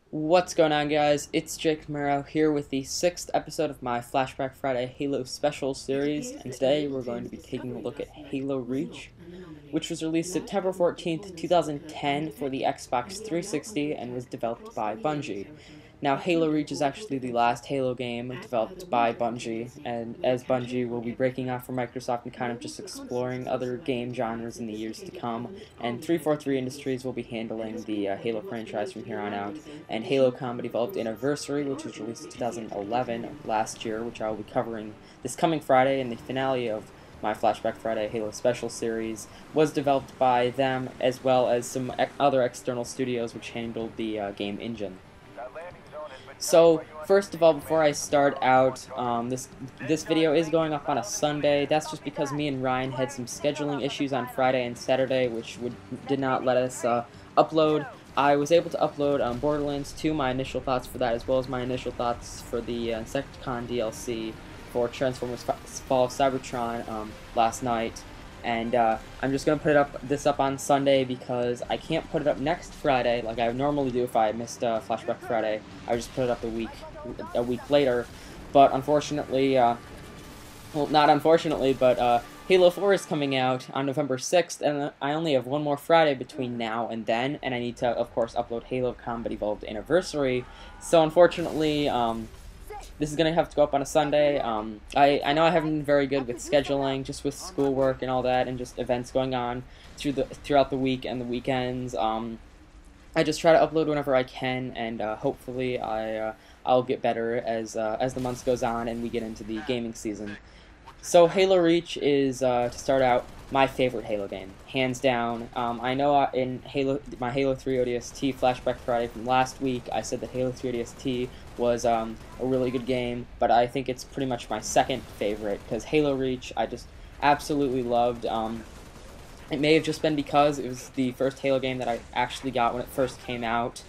What's going on, guys? It's Jake Camaro here with the 6th episode of my Flashback Friday Halo Special series, and today we're going to be taking a look at Halo Reach, which was released September 14th, 2010 for the Xbox 360 and was developed by Bungie. Now, Halo Reach is actually the last Halo game developed by Bungie, and as Bungie will be breaking off from Microsoft and kind of just exploring other game genres in the years to come, and 343 Industries will be handling the Halo franchise from here on out, and Halo Combat Evolved Anniversary, which was released in 2011, last year, which I will be covering this coming Friday, and the finale of my Flashback Friday Halo Special series was developed by them, as well as some other external studios which handled the game engine. So, first of all, before I start out, this video is going up on a Sunday. That's just because me and Ryan had some scheduling issues on Friday and Saturday, which did not let us upload. I was able to upload Borderlands 2, my initial thoughts for that, as well as my initial thoughts for the Insecticon DLC for Transformers Fall of Cybertron last night. And I'm just going to put this up on Sunday because I can't put it up next Friday like I would normally do if I missed Flashback Friday. I would just put it up a week later. But unfortunately, well, not unfortunately, but Halo 4 is coming out on November 6th, and I only have one more Friday between now and then, and I need to, of course, upload Halo Combat Evolved Anniversary. So unfortunately, this is going to have to go up on a Sunday. I know I haven't been very good with scheduling, just with schoolwork and all that, and just events going on throughout the week and the weekends. I just try to upload whenever I can, and hopefully I'll get better as the months goes on and we get into the gaming season. So Halo Reach is, to start out, my favorite Halo game, hands down. I know in my Halo 3 ODST Flashback Friday from last week, I said that Halo 3 ODST was a really good game, but I think it's pretty much my second favorite, because Halo Reach I just absolutely loved. It may have just been because it was the first Halo game that I actually got when it first came out,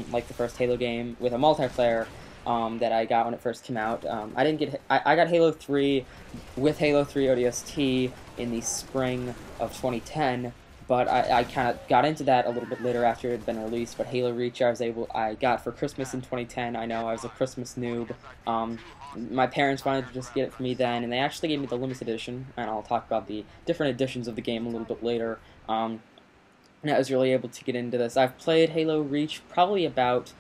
like the first Halo game with a multiplayer. That I got when it first came out. I got Halo 3 with Halo 3 ODST in the spring of 2010, but I kind of got into that a little bit later after it had been released. But Halo Reach I got for Christmas in 2010. I know I was a Christmas noob. My parents wanted to just get it for me then, and they actually gave me the limited edition, and I'll talk about the different editions of the game a little bit later. And I was really able to get into this. I've played Halo Reach probably about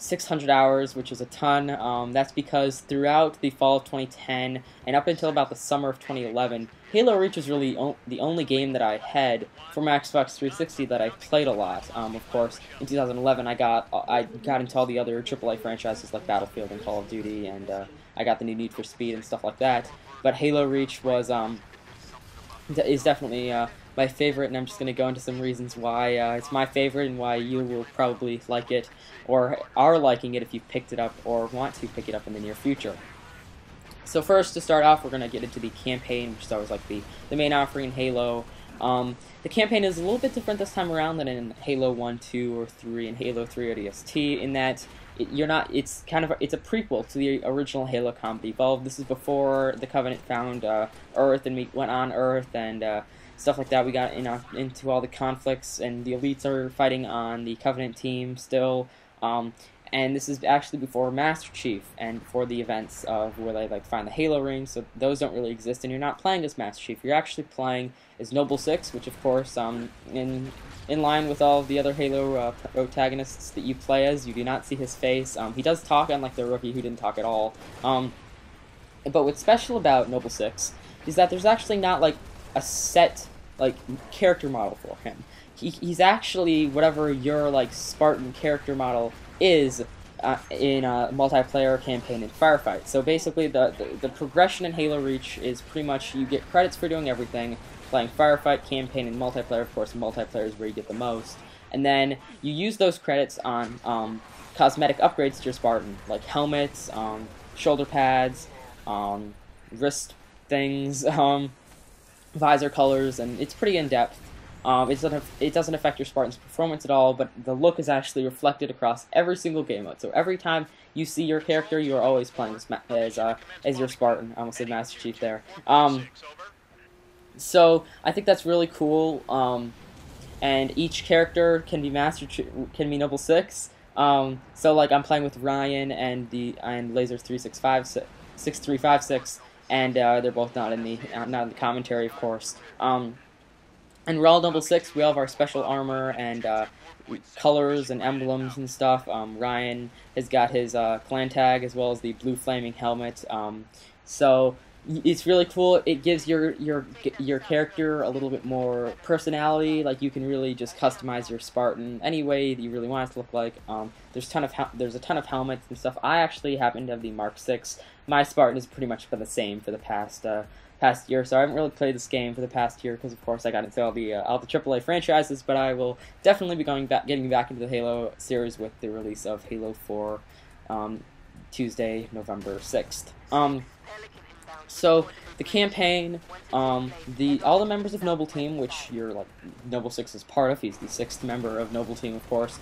600 hours, which is a ton. That's because throughout the fall of 2010 and up until about the summer of 2011, Halo Reach was really the only game that I had for my Xbox 360 that I played a lot. Of course, in 2011 I got into all the other AAA franchises like Battlefield and Call of Duty, and I got the new Need for Speed and stuff like that. But Halo Reach is definitely my favorite, and I'm just going to go into some reasons why it's my favorite and why you will probably like it, or are liking it if you picked it up or want to pick it up in the near future. So first, to start off, we're going to get into the campaign, which is always like the main offering in Halo. The campaign is a little bit different this time around than in Halo 1, 2, or 3 and Halo 3 ODST, in that it's a prequel to the original Halo Combat Evolved. This is before the Covenant found Earth and we went on Earth and stuff like that. We got into all the conflicts, and the elites are fighting on the Covenant team still. And this is actually before Master Chief and before the events of where they find the Halo rings. So those don't really exist, and you're not playing as Master Chief. You're actually playing as Noble Six, which of course in line with all of the other Halo protagonists that you play as, you do not see his face. He does talk, unlike the rookie who didn't talk at all. But what's special about Noble Six is that there's actually not a set character model for him. He's actually whatever your Spartan character model is in a multiplayer campaign and firefight. So basically the progression in Halo Reach is pretty much you get credits for doing everything, playing firefight, campaign, and multiplayer. Of course, multiplayer is where you get the most. And then you use those credits on cosmetic upgrades to your Spartan, like helmets, shoulder pads, wrist things, visor colors, and it's pretty in-depth. It doesn't affect your Spartan's performance at all, but the look is actually reflected across every single game mode. So every time you see your character, you are always playing as your Spartan. I almost said Master Chief there. So I think that's really cool. And each character can be Noble Six. So like I'm playing with Ryan and Laser 6356, and they're both not in the commentary, of course. And we're all double six. We all have our special armor and colors and emblems and stuff. Ryan has got his clan tag as well as the blue flaming helmet. So it's really cool. It gives your character a little bit more personality. Like you can really just customize your Spartan any way that you really want it to look like. There's a ton of helmets and stuff. I actually happen to have the Mark 6. My Spartan has pretty much been the same for the past year, so I haven't really played this game for the past year because, of course, I got into all the AAA franchises. But I will definitely be getting back into the Halo series with the release of Halo 4 Tuesday, November 6th. So the campaign, all the members of Noble Team, which Noble 6 is part of. He's the 6th member of Noble Team, of course.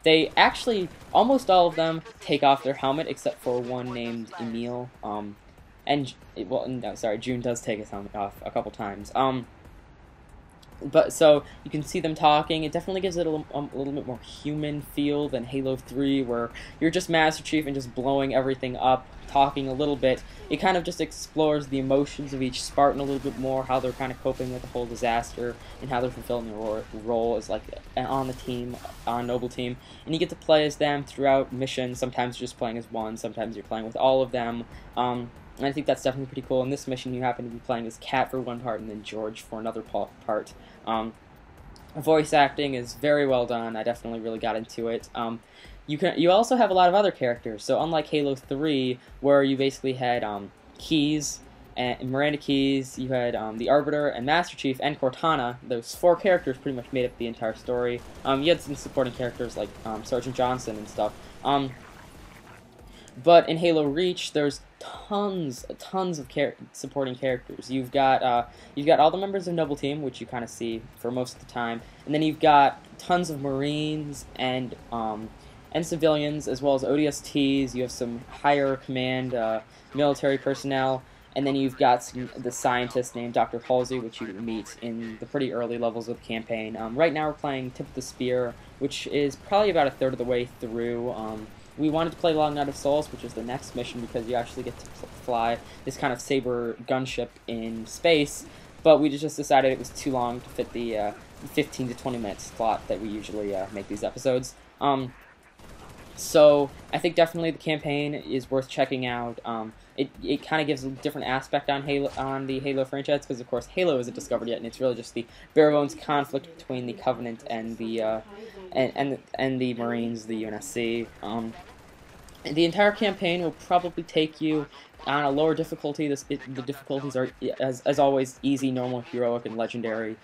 They actually, almost all of them take off their helmet except for one named Emil. June does take his helmet off a couple times. But so you can see them talking. It definitely gives it a little bit more human feel than Halo 3, where you're just Master Chief and just blowing everything up, talking a little bit. It kind of just explores the emotions of each Spartan a little bit more, how they're kind of coping with the whole disaster, and how they're fulfilling their role as like on the team, on Noble Team. And you get to play as them throughout missions. Sometimes you're just playing as one, sometimes you're playing with all of them. And I think that's definitely pretty cool. In this mission, you happen to be playing as Kat for one part and then George for another part. Voice acting is very well done. I definitely really got into it. You also have a lot of other characters. So unlike Halo 3, where you basically had Keyes and Miranda Keyes, you had the Arbiter and Master Chief and Cortana. Those 4 characters pretty much made up the entire story. You had some supporting characters like Sergeant Johnson and stuff. But in Halo Reach, there's tons of supporting characters. You've got all the members of Noble Team, which you kind of see for most of the time, and then you've got tons of Marines and civilians, as well as ODSTs. You have some higher command military personnel, and then you've got the scientist named Dr. Halsey, which you meet in the pretty early levels of the campaign. Right now we're playing Tip of the Spear, which is probably about a third of the way through. We wanted to play Long Night of Souls, which is the next mission, because you actually get to fly this kind of saber gunship in space, but we just decided it was too long to fit the 15 to 20 minute slot that we usually make these episodes. So I think definitely the campaign is worth checking out. It kind of gives a different aspect on the Halo franchise, because of course Halo isn't discovered yet, and it's really just the bare bones conflict between the Covenant and the the Marines, the UNSC. The entire campaign will probably take you on a lower difficulty. The difficulties are, as always, easy, normal, heroic, and legendary.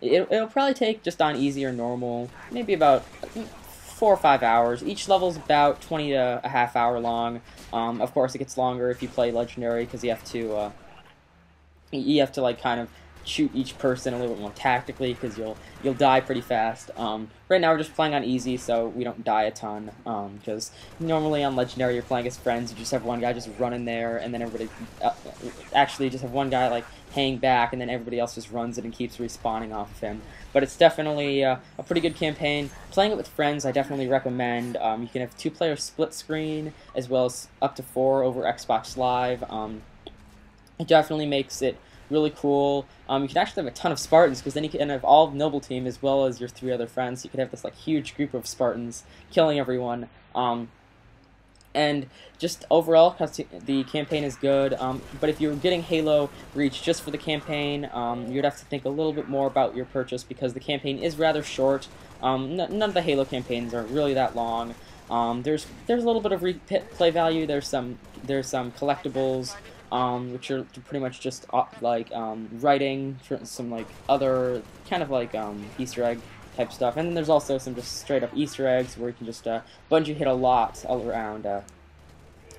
It'll probably take, just on easy or normal, maybe about 4 or 5 hours. Each level's about 20 to a half hour long. Of course, it gets longer if you play legendary, because you have to like kind of shoot each person a little bit more tactically, because you'll die pretty fast. Right now we're just playing on easy, so we don't die a ton, because normally on legendary you're playing as friends. You just have one guy just running there, and then everybody actually just have one guy like hang back, and then everybody else just runs it and keeps respawning off of him. But it's definitely a pretty good campaign. Playing it with friends I definitely recommend. You can have 2-player split screen, as well as up to 4 over Xbox Live. It definitely makes it really cool. You can actually have a ton of Spartans, because then you can have all of Noble Team as well as your 3 other friends. You could have this like huge group of Spartans killing everyone. And just overall, the campaign is good. But if you're getting Halo Reach just for the campaign, you'd have to think a little bit more about your purchase, because the campaign is rather short. None of the Halo campaigns are really that long. There's a little bit of replay value. There's some collectibles, which are pretty much just writing, some like other kind of like Easter egg type stuff, and then there's also some just straight up Easter eggs where you can just Bungie hit a lot all around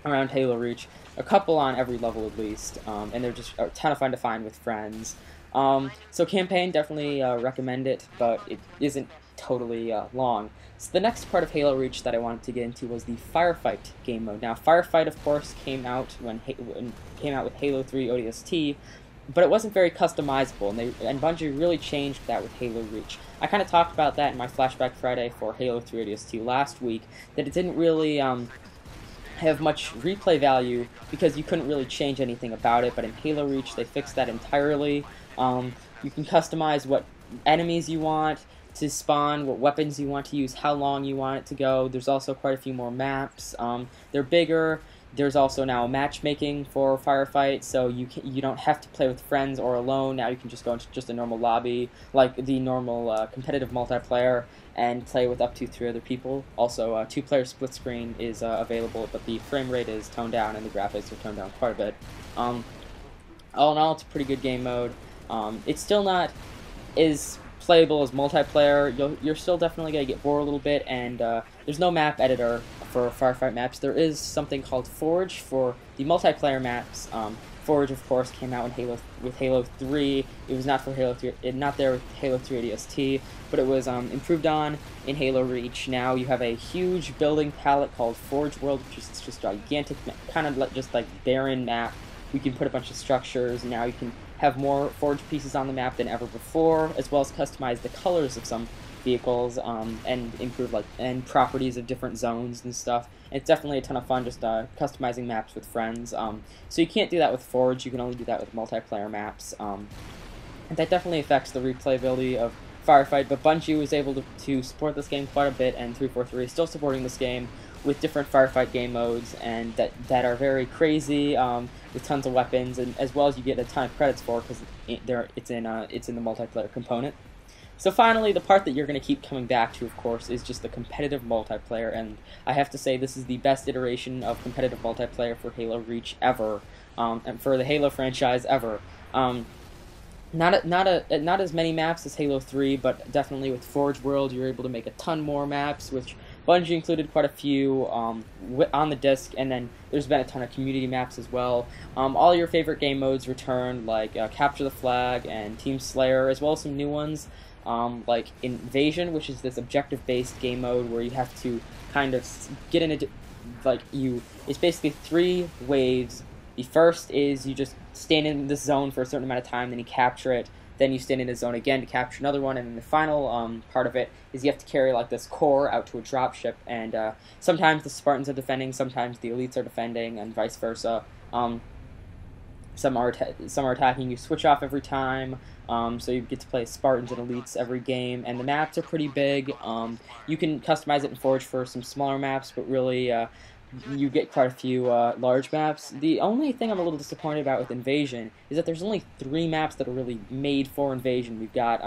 Halo Reach, a couple on every level at least, and they're just a ton of fun to find with friends. So campaign, definitely recommend it, but it isn't totally long. So the next part of Halo Reach that I wanted to get into was the Firefight game mode. Now, Firefight, of course, came out with Halo 3 ODST, but it wasn't very customizable, and Bungie really changed that with Halo Reach. I kind of talked about that in my Flashback Friday for Halo 3 ODST last week, that it didn't really have much replay value because you couldn't really change anything about it, but in Halo Reach they fixed that entirely. You can customize what enemies you want to spawn, what weapons you want to use, how long you want it to go. There's also quite a few more maps. They're bigger. There's also now matchmaking for Firefight, so you don't have to play with friends or alone. Now you can just go into just a normal lobby, like the normal competitive multiplayer, and play with up to 3 other people. Also, 2-player split screen is available, but the frame rate is toned down and the graphics are toned down quite a bit. All in all, it's a pretty good game mode. It's still not as playable as multiplayer. You're still definitely going to get bored a little bit, and there's no map editor for Firefight maps. There is something called Forge for the multiplayer maps. Forge, of course, came out in Halo 3. It was not for Halo 3, not there with Halo 3 ODST, but it was improved on in Halo Reach. Now you have a huge building palette called Forge World, which is just a gigantic, kind of just like barren map. You can put a bunch of structures. Now you can have more Forge pieces on the map than ever before, as well as customize the colors of some vehicles and improve properties of different zones and stuff. And it's definitely a ton of fun just customizing maps with friends. So you can't do that with Forge. You can only do that with multiplayer maps. And that definitely affects the replayability of Firefight, but Bungie was able to support this game quite a bit, and 343 is still supporting this game with different Firefight game modes, and that are very crazy, with tons of weapons, and as well as you get a ton of credits for, because it's in the multiplayer component. So finally, the part that you're going to keep coming back to, of course, is just the competitive multiplayer, and I have to say this is the best iteration of competitive multiplayer for Halo Reach ever, and for the Halo franchise ever. Not as many maps as Halo 3, but definitely with Forge World you're able to make a ton more maps, which Bungie included quite a few on the disc, and then there's been a ton of community maps as well. All your favorite game modes return, like Capture the Flag and Team Slayer, as well as some new ones, like Invasion, which is this objective-based game mode where you have to kind of get in it's basically 3 waves. The first is you just stand in this zone for a certain amount of time, then you capture it, then you stand in a zone again to capture another one, and then the final part of it is you have to carry like this core out to a dropship, and sometimes the Spartans are defending, sometimes the elites are defending, and vice versa. Some are attacking. You switch off every time, so you get to play Spartans and elites every game, and the maps are pretty big. You can customize it in Forge for some smaller maps, but really you get quite a few large maps. The only thing I'm a little disappointed about with Invasion is that there's only 3 maps that are really made for Invasion. We've got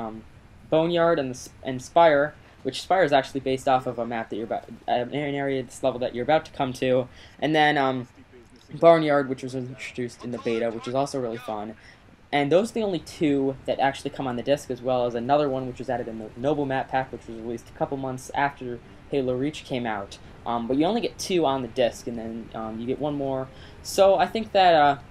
Boneyard and Spire, which Spire is actually based off of a map that an area of this level that you're about to come to, and then Barnyard, which was introduced in the beta, which is also really fun. And those are the only 2 that actually come on the disc, as well as another one which was added in the Noble Map Pack, which was released a couple months after Halo Reach came out. But you only get 2 on the disc, and then you get 1 more. So I think that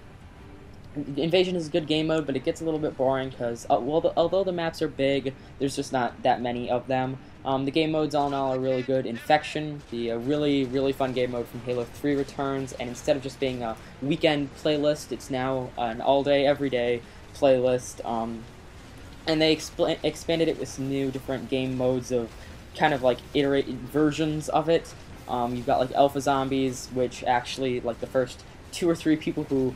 Invasion is a good game mode, but it gets a little bit boring because although the maps are big, there's just not that many of them. The game modes all in all are really good. Infection, the really fun game mode from Halo 3 returns, and instead of just being a weekend playlist, it's now an all-day, everyday playlist. And they expanded it with some new different game modes of kind of like versions of it. You've got like Alpha Zombies, which actually like the first 2 or 3 people who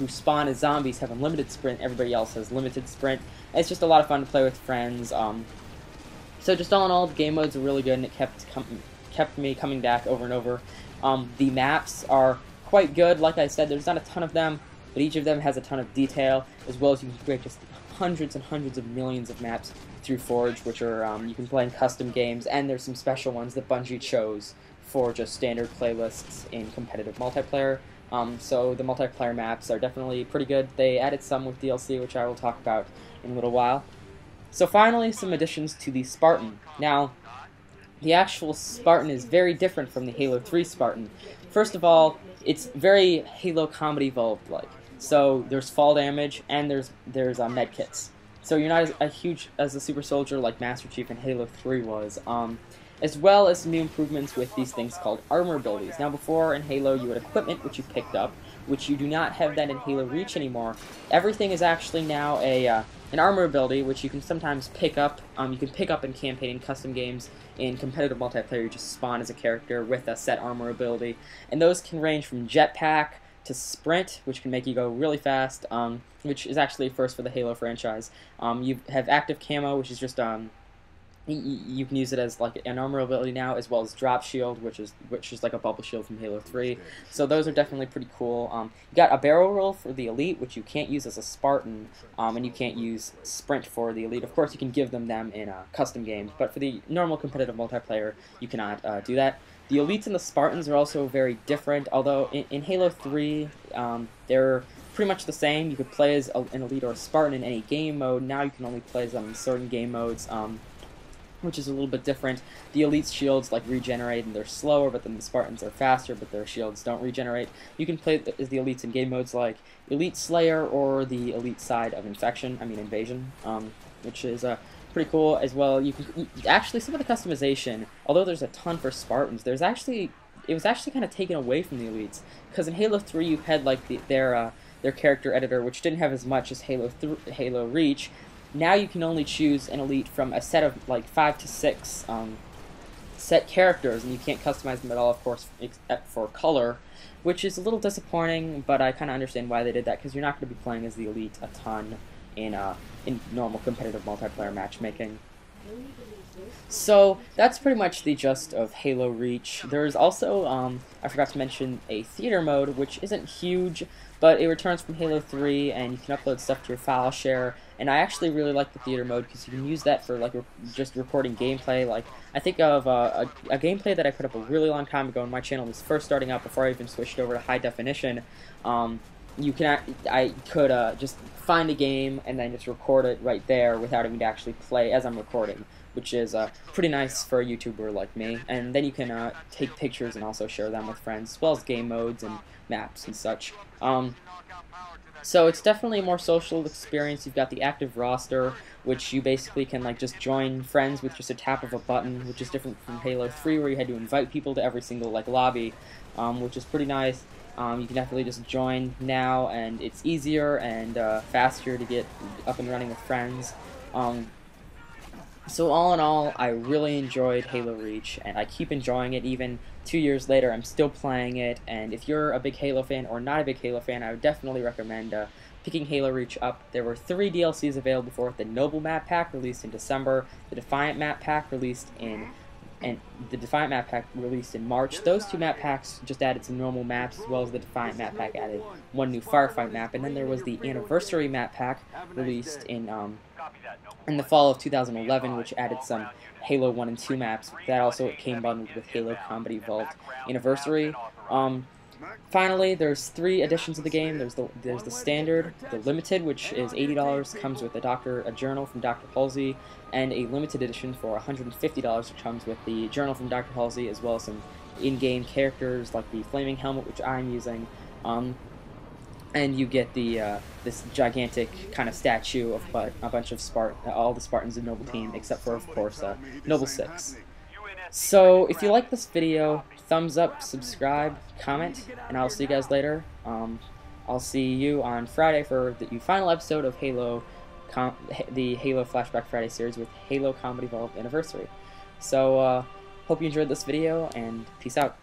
spawn as zombies have unlimited sprint. Everybody else has limited sprint. And it's just a lot of fun to play with friends. So just all in all, the game modes are really good, and it kept me coming back over and over. The maps are quite good. Like I said, there's not a ton of them, but each of them has a ton of detail, as well as you can create just hundreds and hundreds of millions of maps through Forge, which are you can play in custom games, and there's some special ones that Bungie chose for just standard playlists in competitive multiplayer. So the multiplayer maps are definitely pretty good. They added some with DLC, which I will talk about in a little while. So finally, some additions to the Spartan. Now, the actual Spartan is very different from the Halo 3 Spartan. First of all, it's very Halo Combat Evolved-like. So there's fall damage, and there's medkits. So you're not as huge as a super soldier like Master Chief in Halo 3 was. as well as some new improvements with these things called armor abilities. Now before in Halo you had equipment which you picked up, which you do not have that in Halo Reach anymore. Everything is actually now an armor ability which you can sometimes pick up. You can pick up in campaign and custom games. In competitive multiplayer you just spawn as a character with a set armor ability, and those can range from jetpack to sprint, which can make you go really fast, which is actually first for the Halo franchise. You have active camo, which is just you can use it as like an armor ability now, as well as drop shield, which is like a bubble shield from Halo 3. So those are definitely pretty cool. You got a barrel roll for the elite, which you can't use as a Spartan, and you can't use sprint for the elite. Of course, you can give them in custom games, but for the normal competitive multiplayer, you cannot do that. The elites and the Spartans are also very different, although in Halo 3, they're pretty much the same. You could play as an elite or a Spartan in any game mode. Now you can only play as them in certain game modes, which is a little bit different. The elite's shields like regenerate and they're slower, but then the Spartans are faster, but their shields don't regenerate. You can play as the elites in game modes like Elite Slayer or the elite side of Invasion, which is pretty cool as well. You can actually, some of the customization, although there's a ton for Spartans, it was actually kind of taken away from the elites, because in Halo 3 you had like their character editor, which didn't have as much as Halo Reach. Now you can only choose an elite from a set of like 5 to 6 set characters, and you can't customize them at all, of course, except for color, which is a little disappointing, but I kind of understand why they did that, because you're not going to be playing as the elite a ton in normal competitive multiplayer matchmaking. So that's pretty much the gist of Halo Reach. There's also, I forgot to mention, a theater mode, which isn't huge, but it returns from Halo 3, and you can upload stuff to your file share. And I actually really like the theater mode because you can use that for like just recording gameplay. Like I think of a gameplay that I put up a really long time ago when my channel was first starting out, before I even switched over to high definition. I could just find a game and then just record it right there without having to actually play as I'm recording, which is pretty nice for a YouTuber like me. And then you can take pictures and also share them with friends, as well as game modes and maps and such. So it's definitely a more social experience. You've got the active roster, which you basically can like just join friends with just a tap of a button, which is different from Halo 3, where you had to invite people to every single like lobby, which is pretty nice. You can definitely just join now, and it's easier and faster to get up and running with friends. So all in all, I really enjoyed Halo Reach, and I keep enjoying it even 2 years later. I'm still playing it, and if you're a big Halo fan or not a big Halo fan, I would definitely recommend picking Halo Reach up. There were 3 DLCs available for it: the Noble map pack released in December, the Defiant map pack released in March. Those 2 map packs just added some normal maps, as well as the Defiant map pack added 1 new Firefight map. And then there was the Anniversary map pack released in the fall of 2011, which added some Halo 1 and 2 maps. That also came bundled with Halo Combat Evolved Anniversary. Finally, there's 3 editions of the game. There's the standard, the limited, which is $80, comes with a journal from Dr. Halsey, and a limited edition for $150, which comes with the journal from Dr. Halsey, as well as some in-game characters like the flaming helmet, which I'm using. And you get this gigantic kind of statue of a bunch of all the Spartans in Noble Team, except for, of course, Noble 6. So if you like this video, thumbs up, subscribe, comment, and I'll see you guys later. I'll see you on Friday for the final episode of the Halo Flashback Friday series with Halo Combat Evolved Anniversary. So hope you enjoyed this video, and peace out.